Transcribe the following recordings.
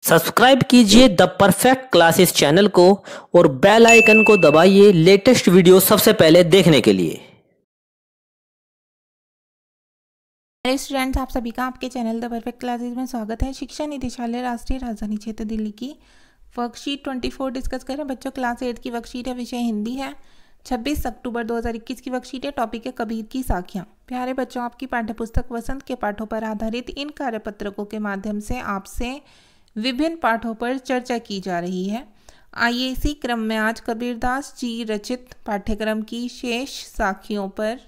Subscribe कीजिए the perfect classes channel को और बेल आइकन को दबाइए लेटेस्ट वीडियो सबसे पहले देखने के लिए। हेलो स्टूडेंट्स, आप सभी का आपके चैनल द परफेक्ट क्लासेस में स्वागत है। शिक्षा निदेशालय राष्ट्रीय राजधानी क्षेत्र दिल्ली की वर्कशीट 24 डिस्कस करें। बच्चों क्लास 8 की वर्कशीट है, विषय हिंदी है। 26 अक्टूबर 2021 की वर्कशीट है, टॉपिक है कबीर की साखियाँ। प्यारे बच्चों, आपकी पाठ्यपुस्तक वसंत के पाठों पर आधारित इन कार्यपत्रकों के माध्यम से आपसे विभिन्न पाठों पर चर्चा की जा रही है। आइए इसी क्रम में आज कबीरदास जी रचित पाठ्यक्रम की शेष साखियों पर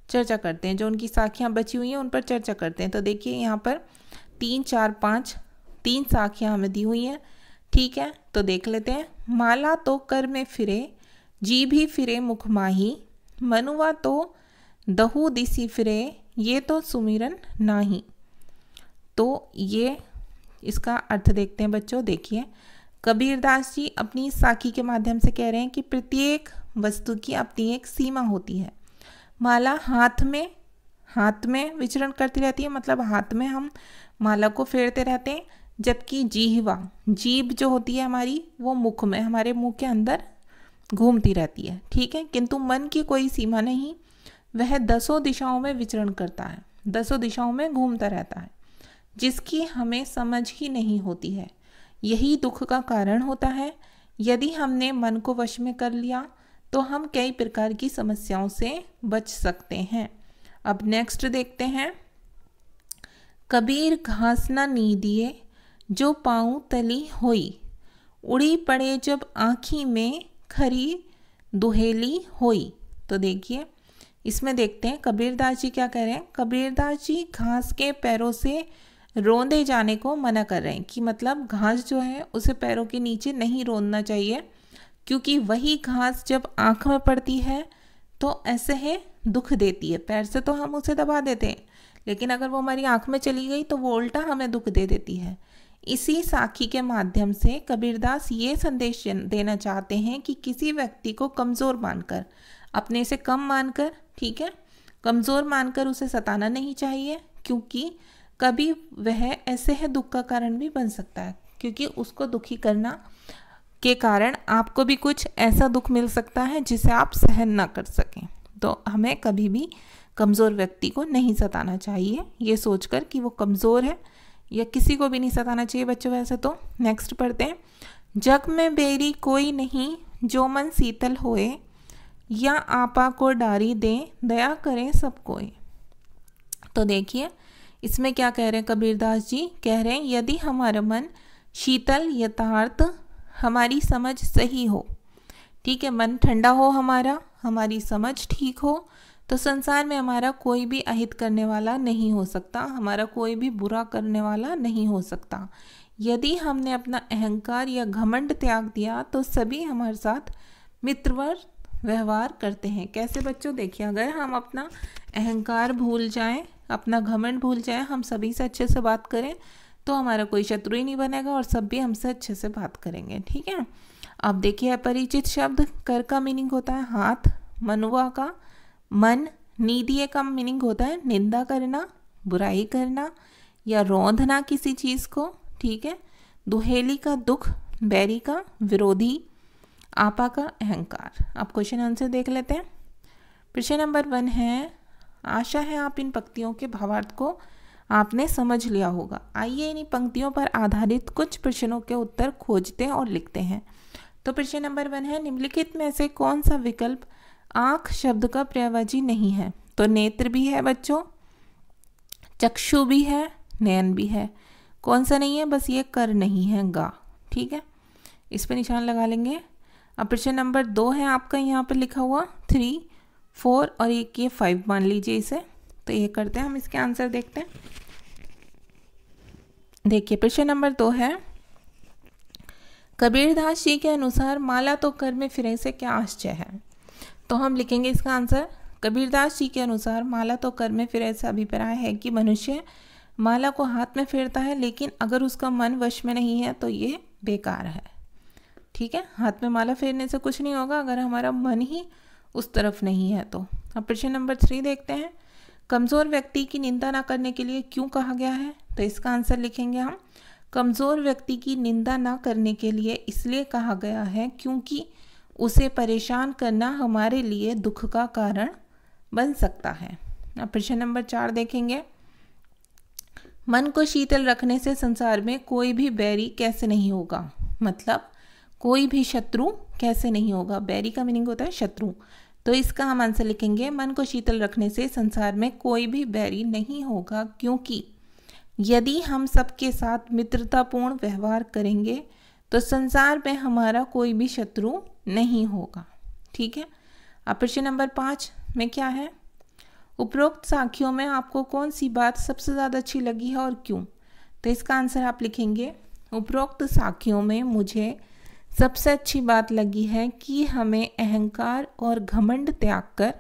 चर्चा करते हैं। जो उनकी साखियाँ बची हुई हैं उन पर चर्चा करते हैं। तो देखिए यहाँ पर 3, 4, 5 3 साखियाँ हमें दी हुई हैं। ठीक है, तो देख लेते हैं। माला तो कर में फिरे, जी भी फिरे मुख माही, मनुआ तो दहु दिसी फिरे, ये तो सुमिरन नाही। तो ये इसका अर्थ देखते हैं बच्चों। देखिए, कबीरदास जी अपनी साखी के माध्यम से कह रहे हैं कि प्रत्येक वस्तु की अपनी एक सीमा होती है। माला हाथ में विचरण करती रहती है, मतलब हाथ में हम माला को फेरते रहते हैं, जबकि जीभ जो होती है हमारी, वो मुख में, हमारे मुंह के अंदर घूमती रहती है। ठीक है, किंतु मन की कोई सीमा नहीं, वह 10 दिशाओं में विचरण करता है, 10 दिशाओं में घूमता रहता है, जिसकी हमें समझ ही नहीं होती है। यही दुख का कारण होता है। यदि हमने मन को वश में कर लिया तो हम कई प्रकार की समस्याओं से बच सकते हैं। अब नेक्स्ट देखते हैं। कबीर घास न नीदिए, जो पाऊँ तली होई, उड़ी पड़े जब आँखी में, खरी दुहेली होई। तो देखिए, इसमें देखते हैं कबीरदास जी क्या कह रहे हैं। कबीरदास जी घास के पैरों से रौंदे जाने को मना कर रहे हैं, कि मतलब घास जो है उसे पैरों के नीचे नहीं रौंदना चाहिए, क्योंकि वही घास जब आँख में पड़ती है तो ऐसे है दुख देती है। पैर से तो हम उसे दबा देते हैं, लेकिन अगर वो हमारी आँख में चली गई तो वो उल्टा हमें दुख दे देती है। इसी साखी के माध्यम से कबीरदास ये संदेश देना चाहते हैं कि किसी व्यक्ति को कमज़ोर मानकर, अपने से कम मानकर, ठीक है, कमज़ोर मानकर उसे सताना नहीं चाहिए, क्योंकि कभी वह ऐसे है दुख का कारण भी बन सकता है, क्योंकि उसको दुखी करना के कारण आपको भी कुछ ऐसा दुख मिल सकता है जिसे आप सहन ना कर सकें। तो हमें कभी भी कमज़ोर व्यक्ति को नहीं सताना चाहिए, ये सोचकर कि वो कमज़ोर है, या किसी को भी नहीं सताना चाहिए बच्चों। वैसे तो नेक्स्ट पढ़ते हैं। जग में बेरी कोई नहीं, जो मन शीतल होए, या आपा को डारी दे, दया करें सब कोई। तो देखिए, इसमें क्या कह रहे हैं कबीरदास जी। कह रहे हैं यदि हमारा मन शीतल, यथार्थ, हमारी समझ सही हो, ठीक है, मन ठंडा हो, हमारी समझ ठीक हो, तो संसार में हमारा कोई भी अहित करने वाला नहीं हो सकता, हमारा कोई भी बुरा करने वाला नहीं हो सकता। यदि हमने अपना अहंकार या घमंड त्याग दिया तो सभी हमारे साथ मित्रवर व्यवहार करते हैं। कैसे बच्चों? देखिए, अगर हम अपना अहंकार भूल जाएं, अपना घमंड भूल जाएं, हम सभी से अच्छे से बात करें, तो हमारा कोई शत्रु ही नहीं बनेगा और सब भी हमसे अच्छे से बात करेंगे। ठीक है, अब देखिए, अपरिचित शब्द। कर का मीनिंग होता है हाथ, मनुआ का मन, नीदिए का मीनिंग होता है निंदा करना, बुराई करना या रौंदना किसी चीज़ को। ठीक है, दुहेली का दुख, बैरी का विरोधी, आपा का अहंकार। अब क्वेश्चन आंसर देख लेते हैं। प्रश्न नंबर 1 है, आशा है आप इन पंक्तियों के भावार्थ को आपने समझ लिया होगा। आइए इन पंक्तियों पर आधारित कुछ प्रश्नों के उत्तर खोजते हैं और लिखते हैं। तो प्रश्न नंबर 1 है, निम्नलिखित में से कौन सा विकल्प आँख शब्द का पर्यायवाची नहीं है? तो नेत्र भी है बच्चों, चक्षु भी है, नयन भी है। कौन सा नहीं है? बस ये कर नहीं है, गा। ठीक है, इस पर निशान लगा लेंगे। अब प्रश्न नंबर 2 है आपका, यहाँ पर लिखा हुआ 3, 4 और एक ये 5 मान लीजिए इसे। तो ये करते हैं हम, इसके आंसर देखते हैं। देखिए, प्रश्न नंबर 2 है, कबीरदास जी के अनुसार माला तो कर में फिरे से क्या आश्चर्य है? तो हम लिखेंगे इसका आंसर। कबीरदास जी के अनुसार माला तो कर में फिरे से अभिप्राय है कि मनुष्य माला को हाथ में फेरता है, लेकिन अगर उसका मन वश में नहीं है तो ये बेकार है। ठीक है, हाथ में माला फेरने से कुछ नहीं होगा अगर हमारा मन ही उस तरफ नहीं है तो। अब प्रश्न नंबर 3 देखते हैं। कमज़ोर व्यक्ति की निंदा ना करने के लिए क्यों कहा गया है? तो इसका आंसर लिखेंगे हम। कमज़ोर व्यक्ति की निंदा ना करने के लिए इसलिए कहा गया है क्योंकि उसे परेशान करना हमारे लिए दुख का कारण बन सकता है। अब प्रश्न नंबर 4 देखेंगे। मन को शीतल रखने से संसार में कोई भी बैरी कैसे नहीं होगा, मतलब कोई भी शत्रु कैसे नहीं होगा। बैरी का मीनिंग होता है शत्रु। तो इसका हम आंसर लिखेंगे, मन को शीतल रखने से संसार में कोई भी बैरी नहीं होगा, क्योंकि यदि हम सबके साथ मित्रतापूर्ण व्यवहार करेंगे तो संसार में हमारा कोई भी शत्रु नहीं होगा। ठीक है। अब प्रश्न नंबर 5 में क्या है, उपरोक्त साखियों में आपको कौन सी बात सबसे ज़्यादा अच्छी लगी है और क्यों। तो इसका आंसर आप लिखेंगे, उपरोक्त साखियों में मुझे सबसे अच्छी बात लगी है कि हमें अहंकार और घमंड त्याग कर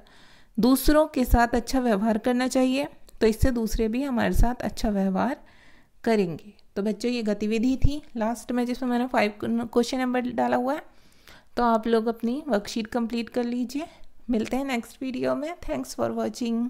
दूसरों के साथ अच्छा व्यवहार करना चाहिए, तो इससे दूसरे भी हमारे साथ अच्छा व्यवहार करेंगे। तो बच्चों ये गतिविधि थी लास्ट में जिसमें मैंने 5 क्वेश्चन नंबर डाला हुआ है। तो आप लोग अपनी वर्कशीट कंप्लीट कर लीजिए। मिलते हैं नेक्स्ट वीडियो में। Thanks for watching.